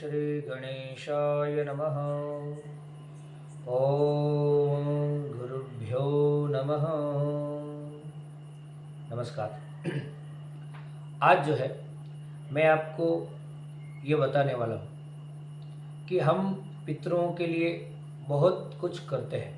श्री गणेशाय नमः। ओम गुरुभ्यो नमः। नमस्कार। आज जो है मैं आपको ये बताने वाला हूँ कि हम पितरों के लिए बहुत कुछ करते हैं,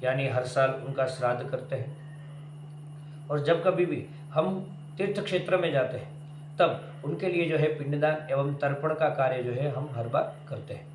यानी हर साल उनका श्राद्ध करते हैं। और जब कभी भी हम तीर्थ क्षेत्र में जाते हैं तब उनके लिए जो है पिंडदान एवं तर्पण का कार्य जो है हम हर बार करते हैं।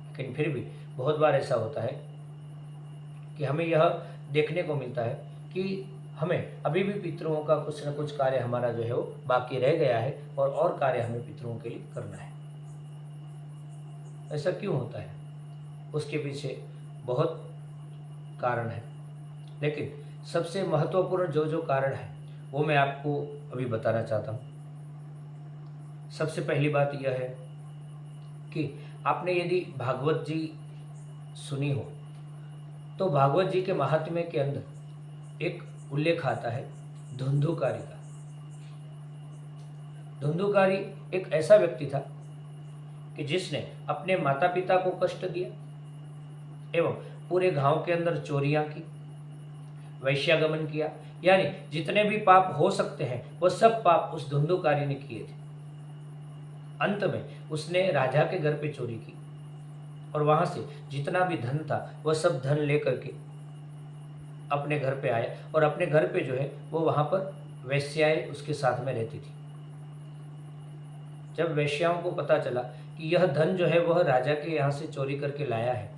लेकिन फिर भी बहुत बार ऐसा होता है कि हमें यह देखने को मिलता है कि हमें अभी भी पितरों का कुछ न कुछ कार्य हमारा जो है वो बाकी रह गया है और कार्य हमें पितरों के लिए करना है। ऐसा क्यों होता है? उसके पीछे बहुत कारण है, लेकिन सबसे महत्वपूर्ण जो कारण है वो मैं आपको अभी बताना चाहता हूँ। सबसे पहली बात यह है कि आपने यदि भागवत जी सुनी हो तो भागवत जी के महात्म्य के अंदर एक उल्लेख आता है धुंधुकारी का। धुंधुकारी एक ऐसा व्यक्ति था कि जिसने अपने माता पिता को कष्ट दिया एवं पूरे गांव के अंदर चोरियां की, वैश्यागमन किया, यानी जितने भी पाप हो सकते हैं वो सब पाप उस धुंधुकारी ने किए थे। अंत में उसने राजा के घर पे चोरी की और वहां से जितना भी धन था वह सब धन लेकर के अपने घर पे आया और अपने घर पे जो है वो वहां पर वैश्याएं उसके साथ में रहती थी। जब वैश्याओं को पता चला कि यह धन जो है वह राजा के यहाँ से चोरी करके लाया है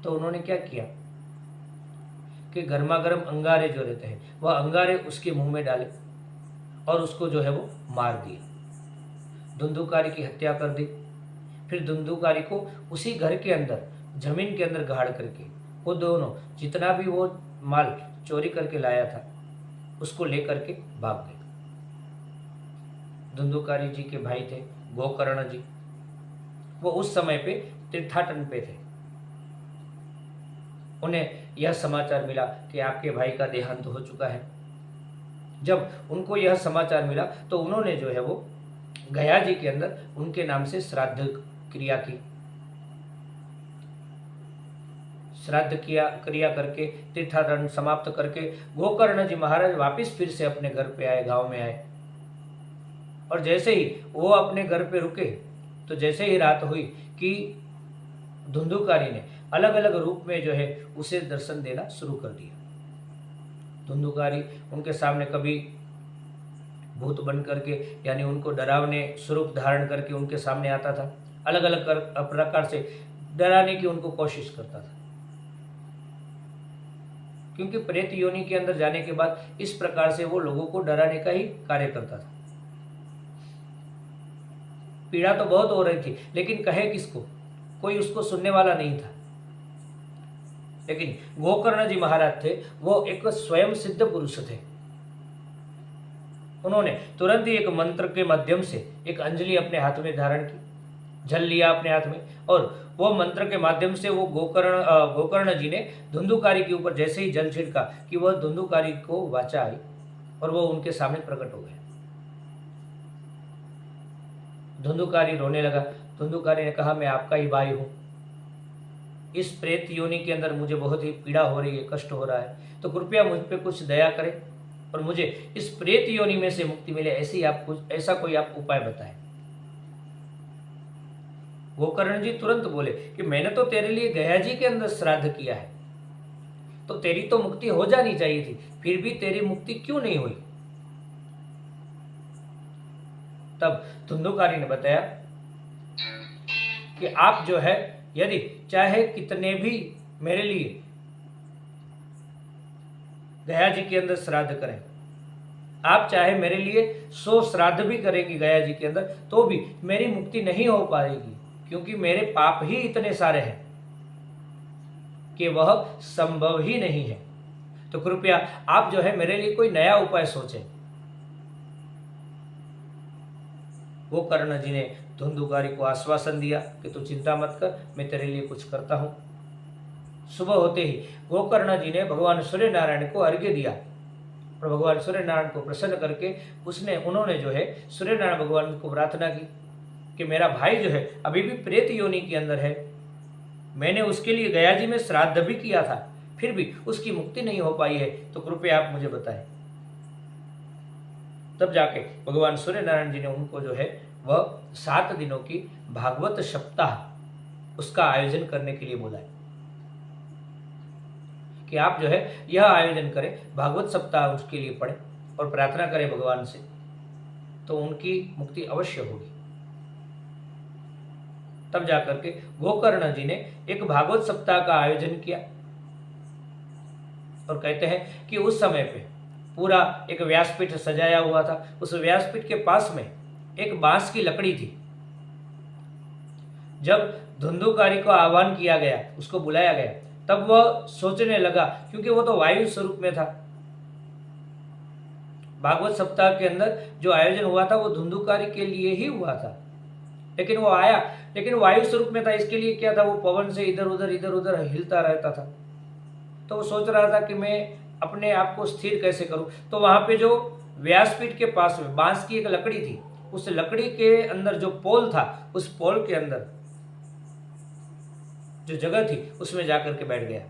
तो उन्होंने क्या किया कि गर्मा गर्म अंगारे जो रहते हैं वह अंगारे उसके मुंह में डाले और उसको जो है वो मार दिया। धुंधुकारी की हत्या कर दी। फिर धुंधुकारी को उसी घर के अंदर जमीन के अंदर गाड़ करके वो दोनों जितना भी वो माल चोरी करके लाया था उसको लेकर के भाग गए। धुंधुकारी जी के भाई थे गोकर्ण जी, वो उस समय पे तीर्थाटन पे थे। उन्हें यह समाचार मिला कि आपके भाई का देहांत हो चुका है। जब उनको यह समाचार मिला तो उन्होंने जो है वो गया जी के अंदर उनके नाम से श्राद्ध क्रिया की। श्राद्ध क्रिया करके तीर्थाटन समाप्त करके गोकर्ण जी महाराज वापिस फिर से अपने घर पे आए, गांव में आए। और जैसे ही वो अपने घर पे रुके तो जैसे ही रात हुई कि धुंधुकारी ने अलग अलग रूप में जो है उसे दर्शन देना शुरू कर दिया। धुंधुकारी उनके सामने कभी भूत बन करके, यानी उनको डरावने स्वरूप धारण करके उनके सामने आता था, अलग अलग प्रकार से डराने की उनको कोशिश करता था। क्योंकि प्रेत योनि के अंदर जाने के बाद इस प्रकार से वो लोगों को डराने का ही कार्य करता था। पीड़ा तो बहुत हो रही थी, लेकिन कहे किसको, कोई उसको सुनने वाला नहीं था। लेकिन गोकर्ण जी महाराज थे, वो एक स्वयं सिद्ध पुरुष थे। उन्होंने तुरंत ही एक मंत्र के माध्यम से एक अंजलि अपने हाथ में धारण की, जल लिया अपने हाथ में, और वो मंत्र के माध्यम से वो गोकर्ण जी ने धुंधुकारी के ऊपर जैसे ही जल छिड़का कि वह धुंधुकारी को वाचा आई और वो उनके सामने प्रकट हो गया। धुंधुकारी रोने लगा। धुंधुकारी ने कहा, मैं आपका ही भाई हूँ, इस प्रेत योनि के अंदर मुझे बहुत ही पीड़ा हो रही है, कष्ट हो रहा है, तो कृपया मुझ पे कुछ दया करें और मुझे इस प्रेत योनि में से मुक्ति मिले, ऐसा कोई आप उपाय बताएं। गोकर्ण जी तुरंत बोले कि मैंने तो तेरे लिए गया जी के अंदर श्राद्ध किया है, तो तेरी तो मुक्ति हो जानी चाहिए थी, फिर भी तेरी मुक्ति क्यों नहीं हुई? तब धुंधुकारी ने बताया कि आप जो है यदि चाहे कितने भी मेरे लिए गया जी के अंदर श्राद्ध करें, आप चाहे मेरे लिए 100 श्राद्ध भी करेंगे गया जी के अंदर, तो भी मेरी मुक्ति नहीं हो पाएगी, क्योंकि मेरे पाप ही इतने सारे हैं कि वह संभव ही नहीं है। तो कृपया आप जो है मेरे लिए कोई नया उपाय सोचें। वो कर्ण जी ने धुंधुकारी को आश्वासन दिया कि तू चिंता मत कर, मैं तेरे लिए कुछ करता हूं। सुबह होते ही गोकर्ण जी ने भगवान सूर्य नारायण को अर्घ्य दिया और भगवान सूर्य नारायण को प्रसन्न करके उन्होंने जो है सूर्य नारायण भगवान को प्रार्थना की कि मेरा भाई जो है अभी भी प्रेत योनि के अंदर है, मैंने उसके लिए गया जी में श्राद्ध भी किया था, फिर भी उसकी मुक्ति नहीं हो पाई है, तो कृपया आप मुझे बताएं। तब जाके भगवान सूर्य नारायण जी ने उनको जो है वह 7 दिनों की भागवत सप्ताह उसका आयोजन करने के लिए बोला है कि आप जो है यह आयोजन करें, भागवत सप्ताह उसके लिए पढ़ें और प्रार्थना करें भगवान से, तो उनकी मुक्ति अवश्य होगी। तब जाकर के गोकर्ण जी ने एक भागवत सप्ताह का आयोजन किया और कहते हैं कि उस समय पे पूरा एक व्यासपीठ सजाया हुआ था। उस व्यासपीठ के पास में एक बांस की लकड़ी थी। जब धुंधुकारी को आह्वान किया गया, उसको बुलाया गया, तब वह सोचने लगा, क्योंकि वो तो वायु स्वरूप में था। भागवत सप्ताह के अंदर जो आयोजन हुआ था वो धुंधुकारी के लिए ही हुआ था, लेकिन वो आया, लेकिन वायु स्वरूप में था। इसके लिए क्या था, वो पवन से इधर उधर हिलता रहता था। तो वो सोच रहा था कि मैं अपने आप को स्थिर कैसे करूं। तो वहां पे जो व्यासपीठ के पास में बांस की एक लकड़ी थी, उस लकड़ी के अंदर जो पोल था, उस पोल के अंदर जो जगह थी उसमें जाकर के बैठ गया,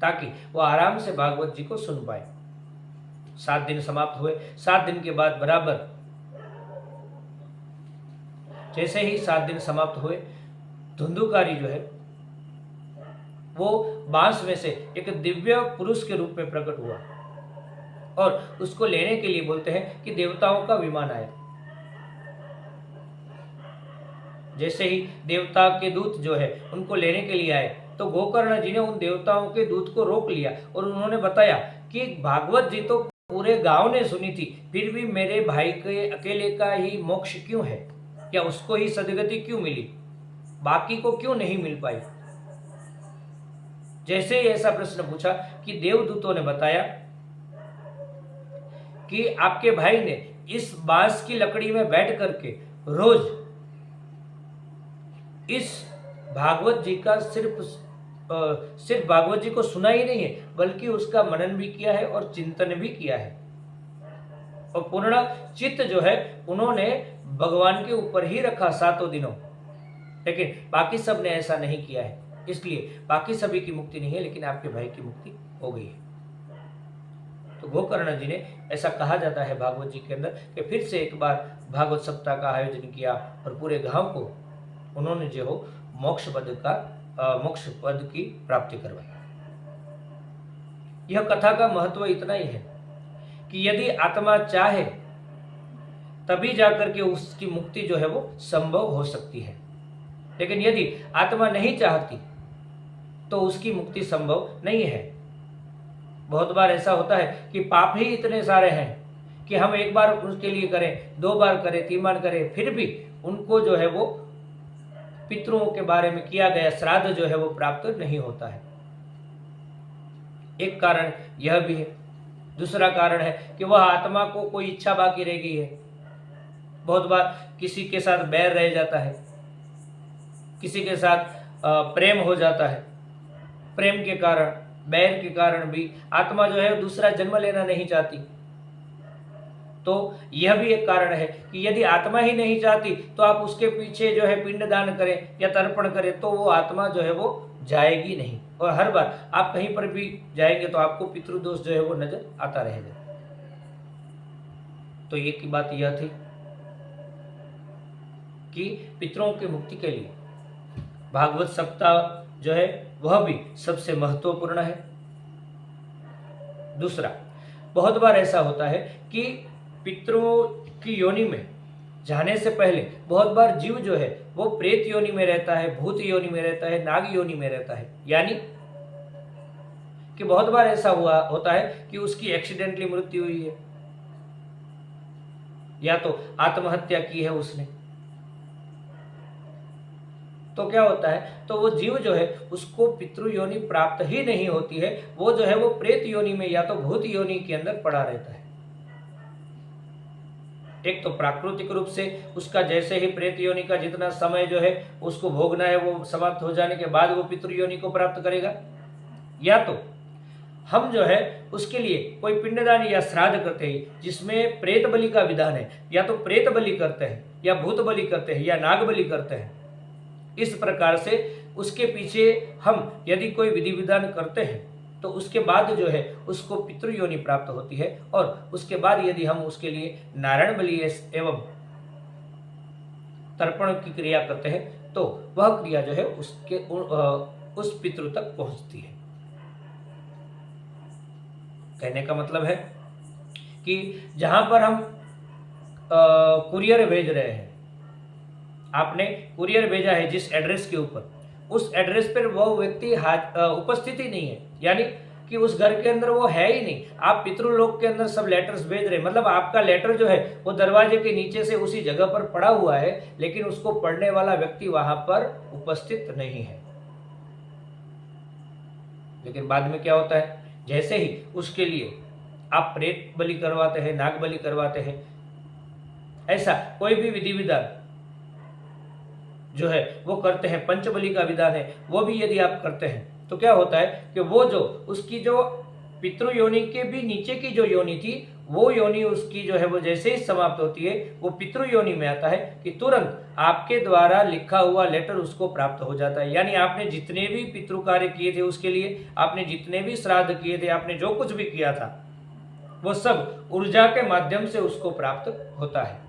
ताकि वो आराम से भागवत जी को सुन पाए। 7 दिन समाप्त हुए। 7 दिन के बाद बराबर जैसे ही 7 दिन समाप्त हुए, धुंधुकारी जो है वो बांस में से एक दिव्य पुरुष के रूप में प्रकट हुआ और उसको लेने के लिए बोलते हैं कि देवताओं का विमान आया। जैसे ही देवता के दूत जो है उनको लेने के लिए आए, तो गोकर्ण जी ने उन देवताओं के दूत को रोक लिया और उन्होंने बताया कि भागवत जी तो पूरे गांव ने सुनी थी, फिर भी मेरे भाई के अकेले का ही मोक्ष क्यों है, या उसको ही सदगति क्यों मिली, बाकी को क्यों नहीं मिल पाई। जैसे ही ऐसा प्रश्न पूछा कि देवदूतों ने बताया कि आपके भाई ने इस बांस की लकड़ी में बैठ करके रोज इस भागवत जी का सिर्फ भागवत जी को सुना ही नहीं है, बल्कि उसका मनन भी किया है और चिंतन भी किया है, और पूर्ण चित्त जो है उन्होंने भगवान के ऊपर ही रखा 7 दिनों। लेकिन बाकी सब ने ऐसा नहीं किया है, इसलिए बाकी सभी की मुक्ति नहीं है, लेकिन आपके भाई की मुक्ति हो गई है। तो गोकर्ण जी ने, ऐसा कहा जाता है भागवत जी के अंदर, कि फिर से एक बार भागवत सप्ताह का आयोजन किया और पूरे गांव को उन्होंने जो हो मोक्ष पद की प्राप्ति करवाई। यह कथा का महत्व इतना ही है कि यदि आत्मा चाहे तभी जाकर के उसकी मुक्ति जो है वो संभव हो सकती है, लेकिन यदि आत्मा नहीं चाहती तो उसकी मुक्ति संभव नहीं है। बहुत बार ऐसा होता है कि पाप ही इतने सारे हैं कि हम एक बार उसके लिए करें, 2 बार करें, 3 बार करें, फिर भी उनको जो है वो पितरों के बारे में किया गया श्राद्ध जो है वो प्राप्त नहीं होता है। एक कारण यह भी है। दूसरा कारण है कि वह आत्मा को कोई इच्छा बाकी रह गई है। बहुत बार किसी के साथ बैर रह जाता है, किसी के साथ प्रेम हो जाता है। प्रेम के कारण, बैर के कारण भी आत्मा जो है दूसरा जन्म लेना नहीं चाहती। तो यह भी एक कारण है कि यदि आत्मा ही नहीं चाहती तो आप उसके पीछे जो है पिंडदान करें या तर्पण करें, तो वो आत्मा जो है वो जाएगी नहीं, और हर बार आप कहीं पर भी जाएंगे तो आपको पितृदोष जो है वो नजर आता रहेगा। तो एक ही बात यह थी कि पितरों की मुक्ति के लिए भागवत सप्ताह जो है वह भी सबसे महत्वपूर्ण है। दूसरा, बहुत बार ऐसा होता है कि पितरों की योनि में जाने से पहले बहुत बार जीव जो है वो प्रेत योनि में रहता है, भूत योनि में रहता है, नाग योनि में रहता है। यानी कि बहुत बार ऐसा होता है कि उसकी एक्सीडेंटली मृत्यु हुई है, या तो आत्महत्या की है उसने। तो क्या होता है, तो वो जीव जो है उसको पितृ योनि प्राप्त ही नहीं होती है, वो जो है वो प्रेत योनि में या तो भूत योनि के अंदर पड़ा रहता है। एक तो प्राकृतिक रूप से उसका जैसे ही प्रेत योनि का जितना समय जो है उसको भोगना है वो समाप्त हो जाने के बाद वो पितृ योनि को प्राप्त करेगा, या तो हम जो है उसके लिए कोई पिंडदान या श्राद्ध करते हैं जिसमें प्रेत बलि का विधान है, या तो प्रेत बलि करते हैं या भूत बलि करते हैं या नाग बलि करते हैं। इस प्रकार से उसके पीछे हम यदि कोई विधि विधान करते हैं तो उसके बाद जो है उसको पितृयोनि प्राप्त होती है, और उसके बाद यदि हम उसके लिए नारायण बलि एवं तर्पण की क्रिया करते हैं तो वह क्रिया जो है उसके उस पितृ तक पहुंचती है। कहने का मतलब है कि जहां पर हम कुरियर भेज रहे हैं, आपने कुरियर भेजा है जिस एड्रेस के ऊपर, उस एड्रेस पर वो व्यक्ति उपस्थित ही नहीं है, यानी कि उस घर के अंदर वो है ही नहीं। आप पितृलोक के अंदर सब लेटर्स भेज रहे हैं, मतलब आपका लेटर जो है वो दरवाजे के नीचे से उसी जगह पर पड़ा हुआ है, लेकिन उसको पढ़ने वाला व्यक्ति वहां पर उपस्थित नहीं है। लेकिन बाद में क्या होता है, जैसे ही उसके लिए आप प्रेत बलि करवाते हैं, नाग बलि करवाते हैं, ऐसा कोई भी विधि विधान जो है वो करते हैं, पंच बलि का विधान है वो भी यदि आप करते हैं तो क्या होता है कि वो जो उसकी जो पितृ योनि के भी नीचे की जो योनि थी, वो योनि उसकी जो है वो जैसे ही समाप्त होती है वो पितृ योनि में आता है कि तुरंत आपके द्वारा लिखा हुआ लेटर उसको प्राप्त हो जाता है। यानी आपने जितने भी पितृ कार्य किए थे उसके लिए, आपने जितने भी श्राद्ध किए थे, आपने जो कुछ भी किया था, वो सब ऊर्जा के माध्यम से उसको प्राप्त होता है।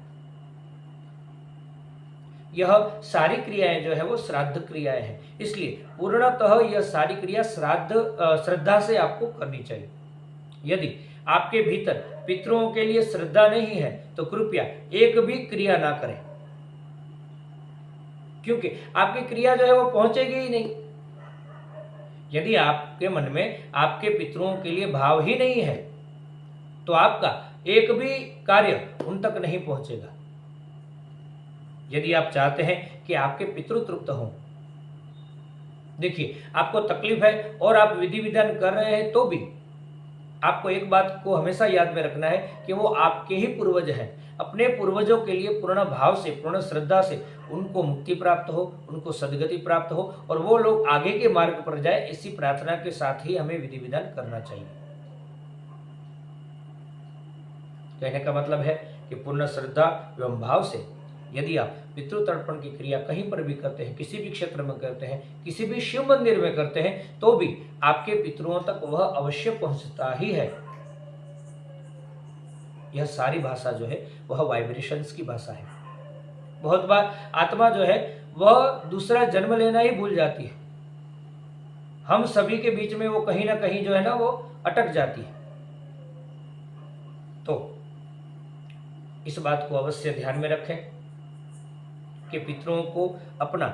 यह सारी क्रियाएं जो है वो श्राद्ध क्रियाएं हैं, इसलिए पूर्णतः यह सारी क्रिया श्रद्धा से आपको करनी चाहिए। यदि आपके भीतर पितरों के लिए श्रद्धा नहीं है तो कृपया एक भी क्रिया ना करें, क्योंकि आपकी क्रिया जो है वो पहुंचेगी ही नहीं। यदि आपके मन में आपके पितरों के लिए भाव ही नहीं है तो आपका एक भी कार्य उन तक नहीं पहुंचेगा। यदि आप चाहते हैं कि आपके पितृ तृप्त हों, देखिए आपको तकलीफ है और आप विधि विधान कर रहे हैं तो भी आपको एक बात को हमेशा याद में रखना है कि वो आपके ही पूर्वज हैं। अपने पूर्वजों के लिए पूर्ण भाव से, पूर्ण श्रद्धा से उनको मुक्ति प्राप्त हो, उनको सदगति प्राप्त हो और वो लोग आगे के मार्ग पर जाए, इसी प्रार्थना के साथ ही हमें विधि विधान करना चाहिए। कहने का मतलब है कि पूर्ण श्रद्धा एवं भाव से यदि आप पितृ तर्पण की क्रिया कहीं पर भी करते हैं, किसी भी क्षेत्र में करते हैं, किसी भी शिव मंदिर में करते हैं, तो भी आपके पितरों तक वह अवश्य पहुंचता ही है। यह सारी भाषा जो है वह वाइब्रेशंस की भाषा है। बहुत बार आत्मा जो है वह दूसरा जन्म लेना ही भूल जाती है। हम सभी के बीच में वो कहीं ना कहीं जो है ना वो अटक जाती है। तो इस बात को अवश्य ध्यान में रखें कि पितरों को अपना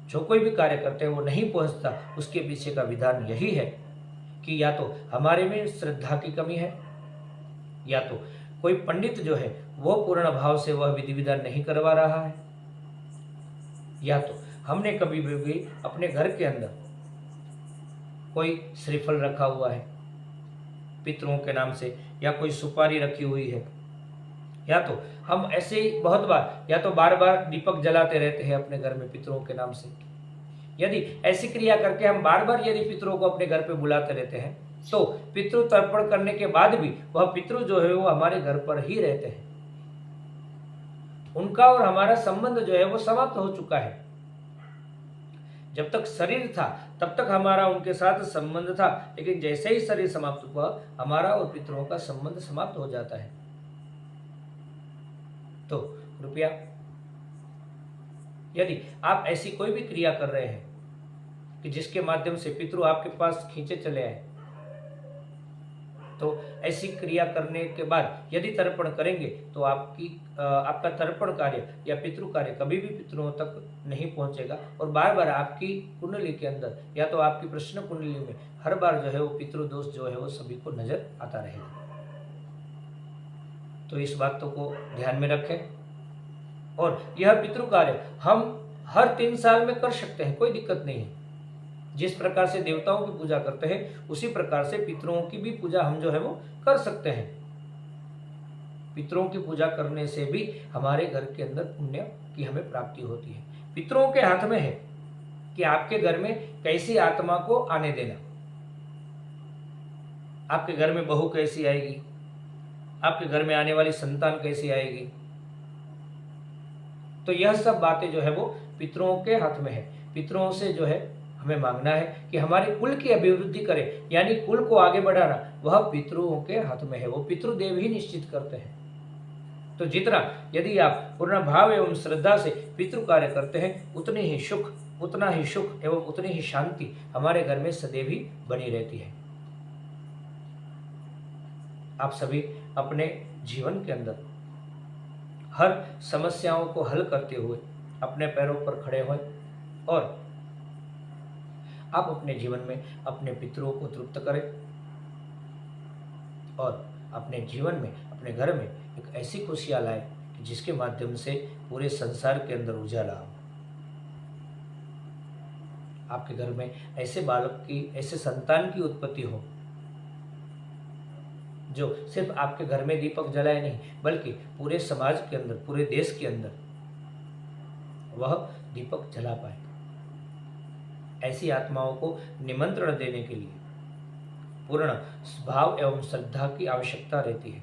जो कोई भी कार्य करते हैं वो नहीं पहुंचता, उसके पीछे का विधान यही है कि या तो हमारे में श्रद्धा की कमी है, या तो कोई पंडित जो है वो पूर्ण भाव से वह विधि विधान नहीं करवा रहा है, या तो हमने कभी भी अपने घर के अंदर कोई श्रीफल रखा हुआ है पितरों के नाम से, या कोई सुपारी रखी हुई है, या तो हम ऐसे ही बहुत बार या तो बार बार दीपक जलाते रहते हैं अपने घर में पितरों के नाम से। यदि ऐसी क्रिया करके हम बार बार यदि पितरों को अपने घर पे बुलाते रहते हैं तो पितृ तर्पण करने के बाद भी वह पितृ जो है वो हमारे घर पर ही रहते हैं। उनका और हमारा संबंध जो है वो समाप्त हो चुका है। जब तक शरीर था तब तक हमारा उनके साथ संबंध था, लेकिन जैसे ही शरीर समाप्त हुआ हमारा और पितरों का संबंध समाप्त हो जाता है। तो कृपया यदि आप ऐसी कोई भी क्रिया कर रहे हैं कि जिसके माध्यम से पितृ आपके पास खींचे चले आए, तो ऐसी क्रिया करने के बाद यदि तर्पण करेंगे तो आपका तर्पण कार्य या पितृ कार्य कभी भी पितरों तक नहीं पहुंचेगा, और बार बार आपकी कुंडली के अंदर या तो आपकी प्रश्न कुंडली में हर बार जो है वो पितृ दोष जो है वो सभी को नजर आता रहेगा। तो इस बातों को ध्यान में रखें। और यह पितृ कार्य हम हर 3 साल में कर सकते हैं, कोई दिक्कत नहीं है। जिस प्रकार से देवताओं की पूजा करते हैं उसी प्रकार से पितरों की भी पूजा हम जो है वो कर सकते हैं। पितरों की पूजा करने से भी हमारे घर के अंदर पुण्य की हमें प्राप्ति होती है। पितरों के हाथ में है कि आपके घर में कैसी आत्मा को आने देना। आपके घर में बहू कैसी आएगी, आपके घर में आने वाली संतान कैसी आएगी। तो यह सब बातें जो है वो पितरों के हाथ में है। पितरों से जो है हमें मांगना है कि हमारे कुल की अभिवृद्धि करें, यानी कुल को आगे बढ़ाना वह पितरों के हाथ में है। वो पितृदेव ही निश्चित करते हैं। तो जितना यदि आप पूर्ण भाव एवं श्रद्धा से पितृ कार्य करते हैं, उतने ही सुख, उतना ही सुख एवं उतनी ही शांति हमारे घर में सदैव ही बनी रहती है। आप सभी अपने जीवन के अंदर हर समस्याओं को हल करते हुए अपने पैरों पर खड़े हों और आप अपने जीवन में अपने पितरों को तृप्त करें और अपने जीवन में, अपने घर में एक ऐसी खुशियाँ लाए कि जिसके माध्यम से पूरे संसार के अंदर उजाला हो। आपके घर में ऐसे बालक की, ऐसे संतान की उत्पत्ति हो जो सिर्फ आपके घर में दीपक जलाए नहीं, बल्कि पूरे समाज के अंदर, पूरे देश के अंदर वह दीपक जला पाए। ऐसी आत्माओं को निमंत्रण देने के लिए पूर्ण भाव एवं श्रद्धा की आवश्यकता रहती है।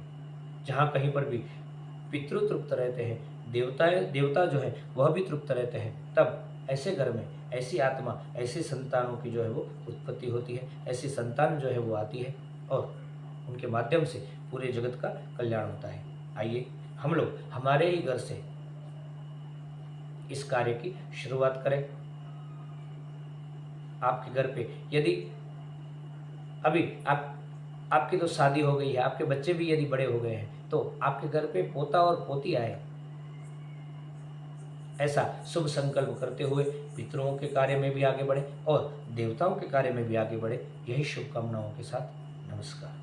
जहाँ कहीं पर भी पितृ तृप्त रहते हैं, देवता जो है वह भी तृप्त रहते हैं, तब ऐसे घर में ऐसी आत्मा, ऐसी संतानों की जो है वो उत्पत्ति होती है। ऐसी संतान जो है वो आती है और उनके माध्यम से पूरे जगत का कल्याण होता है। आइए हम लोग हमारे ही घर से इस कार्य की शुरुआत करें। आपके घर पे यदि अभी आपकी तो शादी हो गई है, आपके बच्चे भी यदि बड़े हो गए हैं, तो आपके घर पे पोता और पोती आए, ऐसा शुभ संकल्प करते हुए पितरों के कार्य में भी आगे बढ़े और देवताओं के कार्य में भी आगे बढ़े। यही शुभकामनाओं के साथ नमस्कार।